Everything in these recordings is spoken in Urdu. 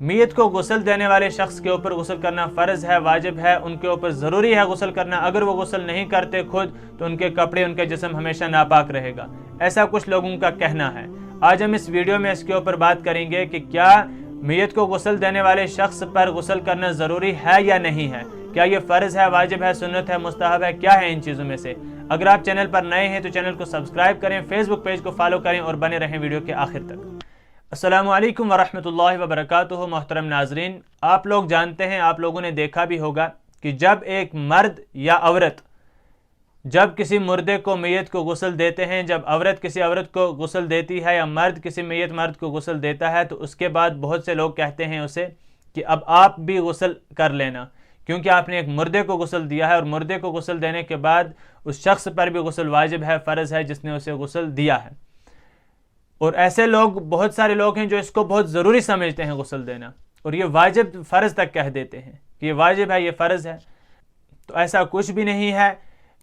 میت کو غسل دینے والے شخص کے اوپر غسل کرنا فرض ہے، واجب ہے، ان کے اوپر ضروری ہے غسل کرنا۔ اگر وہ غسل نہیں کرتے خود تو ان کے کپڑے، ان کے جسم ہمیشہ ناپاک رہے گا، ایسا کچھ لوگوں کا کہنا ہے۔ آج ہم اس ویڈیو میں اس کے اوپر بات کریں گے کہ کیا میت کو غسل دینے والے شخص پر غسل کرنا ضروری ہے یا نہیں ہے، کیا یہ فرض ہے، واجب ہے، سنت ہے، مستحب ہے، کیا ہے ان چیزوں میں سے۔ اگر آپ چینل پر نئے ہیں تو چینل کو سبسکرائب کریں، فیس بک پیج کو فالو کریں اور بنے رہیں ویڈیو کے آخر تک۔ السلام علیکم ورحمۃ اللہ وبرکاتہ۔ محترم ناظرین، آپ لوگ جانتے ہیں، آپ لوگوں نے دیکھا بھی ہوگا کہ جب ایک مرد یا عورت جب کسی مردے کو، میت کو غسل دیتے ہیں، جب عورت کسی عورت کو غسل دیتی ہے یا مرد کسی میت مرد کو غسل دیتا ہے، تو اس کے بعد بہت سے لوگ کہتے ہیں اسے کہ اب آپ بھی غسل کر لینا، کیونکہ آپ نے ایک مردے کو غسل دیا ہے، اور مردے کو غسل دینے کے بعد اس شخص پر بھی غسل واجب ہے، فرض ہے، جس نے اسے غسل دیا ہے۔ اور ایسے لوگ، بہت سارے لوگ ہیں جو اس کو بہت ضروری سمجھتے ہیں غسل دینا، اور یہ واجب فرض تک کہہ دیتے ہیں کہ یہ واجب ہے، یہ فرض ہے۔ تو ایسا کچھ بھی نہیں ہے۔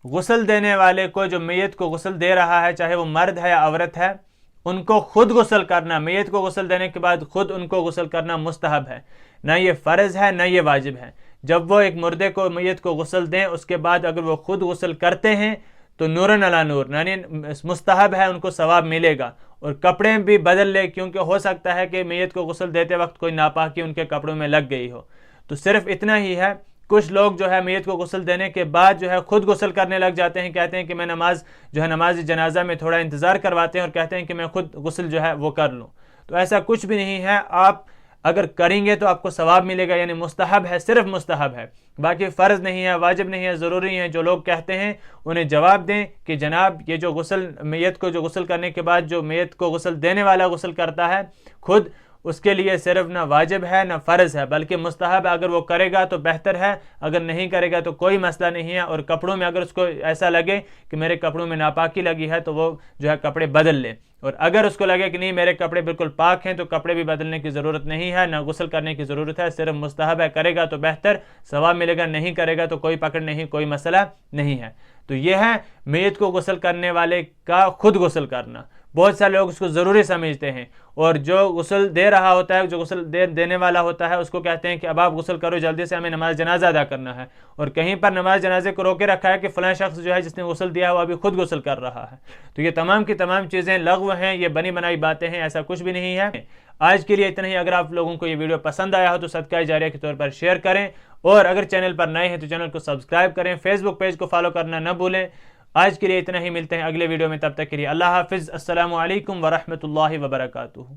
غسل دینے والے کو، جو میت کو غسل دے رہا ہے، چاہے وہ مرد ہے یا عورت ہے، ان کو خود غسل کرنا، میت کو غسل دینے کے بعد خود ان کو غسل کرنا مستحب ہے، نہ یہ فرض ہے نہ یہ واجب ہے۔ جب وہ ایک مردے کو، میت کو غسل دیں، اس کے بعد اگر وہ خود غسل کرتے ہیں تو نورن علی نور، یعنی مستحب ہے، ان کو ثواب ملے گا۔ اور کپڑے بھی بدل لے، کیونکہ ہو سکتا ہے کہ میت کو غسل دیتے وقت کوئی ناپاکی ان کے کپڑوں میں لگ گئی ہو۔ تو صرف اتنا ہی ہے۔ کچھ لوگ جو ہے میت کو غسل دینے کے بعد جو ہے خود غسل کرنے لگ جاتے ہیں، کہتے ہیں کہ میں نماز جنازہ میں تھوڑا انتظار کرواتے ہیں اور کہتے ہیں کہ میں خود غسل جو ہے وہ کر لوں۔ تو ایسا کچھ بھی نہیں ہے۔ آپ اگر کریں گے تو آپ کو ثواب ملے گا، یعنی مستحب ہے، صرف مستحب ہے، باقی فرض نہیں ہے، واجب نہیں ہے، ضروری ہے۔ جو لوگ کہتے ہیں انہیں جواب دیں کہ جناب، یہ جو غسل میت کو، جو غسل کرنے کے بعد جو میت کو غسل دینے والا غسل کرتا ہے خود، اس کے لیے صرف نہ واجب ہے نہ فرض ہے، بلکہ مستحب ہے۔ اگر وہ کرے گا تو بہتر ہے، اگر نہیں کرے گا تو کوئی مسئلہ نہیں ہے۔ اور کپڑوں میں اگر اس کو ایسا لگے کہ میرے کپڑوں میں ناپاکی لگی ہے تو وہ جو ہے کپڑے بدل لے، اور اگر اس کو لگے کہ نہیں میرے کپڑے بالکل پاک ہیں تو کپڑے بھی بدلنے کی ضرورت نہیں ہے، نہ غسل کرنے کی ضرورت ہے، صرف مستحب ہے۔ کرے گا تو بہتر، ثواب ملے گا، نہیں کرے گا تو کوئی پکڑ نہیں، کوئی مسئلہ نہیں ہے۔ تو یہ ہے میت کو غسل کرنے والے کا خود غسل کرنا۔ بہت سارے لوگ اس کو ضروری سمجھتے ہیں، اور جو غسل دے رہا ہوتا ہے، جو غسل دینے والا ہوتا ہے، اس کو کہتے ہیں کہ اب آپ غسل کرو جلدی سے، ہمیں نماز جنازہ ادا کرنا ہے، اور کہیں پر نماز جنازے کو روکے رکھا ہے کہ فلاں شخص جو ہے جس نے غسل دیا ہے وہ ابھی خود غسل کر رہا ہے۔ تو یہ تمام کی تمام چیزیں لغو ہیں، یہ بنی بنائی باتیں ہیں، ایسا کچھ بھی نہیں ہے۔ آج کے لیے اتنا ہی۔ اگر آپ لوگوں کو یہ ویڈیو پسند آیا ہو تو صدقہ جاریہ کے طور پر شیئر کریں، اور اگر چینل پر نئے ہیں تو چینل کو سبسکرائب کریں، فیس بک پیج کو فالو کرنا نہ بھولیں۔ آج کے لیے اتنا ہی، ملتے ہیں اگلے ویڈیو میں، تب تک کے لیے اللہ حافظ۔ السلام علیکم ورحمۃ اللہ وبرکاتہ۔